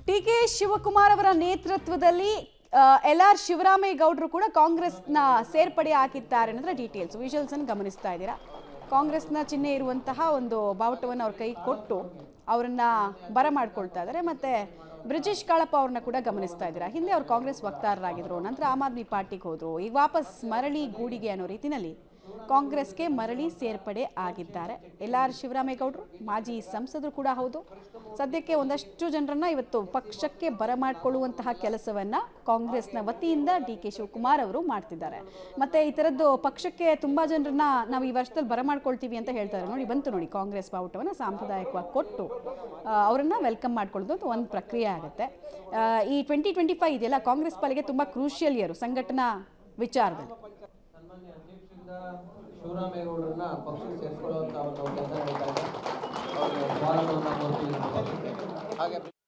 TK. Shivakumar ಅವರ ನೇತೃತ್ವದಲ್ಲಿ ಎಲ್.ಆರ್. ಶಿವರಾಮೇಗೌಡರು ಕೂಡ ಕಾಂಗ್ರೆಸ್ನ ಸೇರ್ಪಡೆ ಆಗಿದ್ದಾರೆ ಅನ್ನೋದ್ರ ಡೀಟೇಲ್ಸ್ ವಿಜುವಲ್ಸ್ ಅನ್ನು ಗಮನಿಸ್ತಾ ಇದ್ದೀರಾ. ಕಾಂಗ್ರೆಸ್ನ ಚಿಹ್ನೆ ಇರುವಂತಹ ಒಂದು ಬಾವುಟವನ್ನು ಅವ್ರ ಕೈ ಕೊಟ್ಟು ಅವರನ್ನ ಬರಮಾಡ್ಕೊಳ್ತಾ ಇದ್ದಾರೆ. ಮತ್ತೆ ಬ್ರಿಜೇಶ್ ಕಾಳಪ್ಪ ಅವ್ರನ್ನ ಕೂಡ ಗಮನಿಸ್ತಾ ಇದ್ದೀರಾ. ಹಿಂದೆ ಅವರು ಕಾಂಗ್ರೆಸ್ ವಕ್ತಾರರಾಗಿದ್ರು, ನಂತರ ಆಮ್ ಆದ್ಮಿ ಪಾರ್ಟಿಗೆ ಹೋದ್ರು, ಈಗ ವಾಪಸ್ ಮರಳಿ ಗೂಡಿಗೆ ಅನ್ನೋ ರೀತಿಯಲ್ಲಿ ಕಾಂಗ್ರೆಸ್ಗೆ ಮರಳಿ ಸೇರ್ಪಡೆ ಆಗಿದ್ದಾರೆ. ಎಲ್.ಆರ್. ಶಿವರಾಮೇಗೌಡರು ಮಾಜಿ ಸಂಸದರು ಕೂಡ ಹೌದು. ಸದ್ಯಕ್ಕೆ ಒಂದಷ್ಟು ಜನರನ್ನ ಇವತ್ತು ಪಕ್ಷಕ್ಕೆ ಬರಮಾಡಿಕೊಳ್ಳುವಂತಹ ಕೆಲಸವನ್ನ ಕಾಂಗ್ರೆಸ್ನ ವತಿಯಿಂದ ಡಿ.ಕೆ. ಶಿವಕುಮಾರ್ ಅವರು ಮಾಡ್ತಿದ್ದಾರೆ. ಮತ್ತೆ ಈ ಥರದ್ದು ಪಕ್ಷಕ್ಕೆ ತುಂಬಾ ಜನರನ್ನ ನಾವು ಈ ವರ್ಷದಲ್ಲಿ ಬರಮಾಡ್ಕೊಳ್ತೀವಿ ಅಂತ ಹೇಳ್ತಾರೆ. ನೋಡಿ, ಬಂತು ನೋಡಿ, ಕಾಂಗ್ರೆಸ್ ಬಾವುಟವನ್ನು ಸಾಂಪ್ರದಾಯಿಕವಾಗಿ ಕೊಟ್ಟು ಅವರನ್ನ ವೆಲ್ಕಮ್ ಮಾಡ್ಕೊಳ್ಳೋದು ಒಂದು ಪ್ರಕ್ರಿಯೆ ಆಗುತ್ತೆ. ಈ 2025 ಇದೆಲ್ಲ ಕಾಂಗ್ರೆಸ್ ಪಾಲಿಗೆ ತುಂಬಾ ಕ್ರೂಷಿಯಲ್ ಇಯರ್ ಸಂಘಟನಾ ವಿಚಾರದಲ್ಲಿ. ಶಿವರಾಮೇಗೌಡರನ್ನ ಪಕ್ಷಕ್ಕೆ ಸೇರಿಸಿಕೊಳ್ಳುವಂತ ಒಂದು ಕೆಲಸ ನಡೀತಾ ಇದೆ.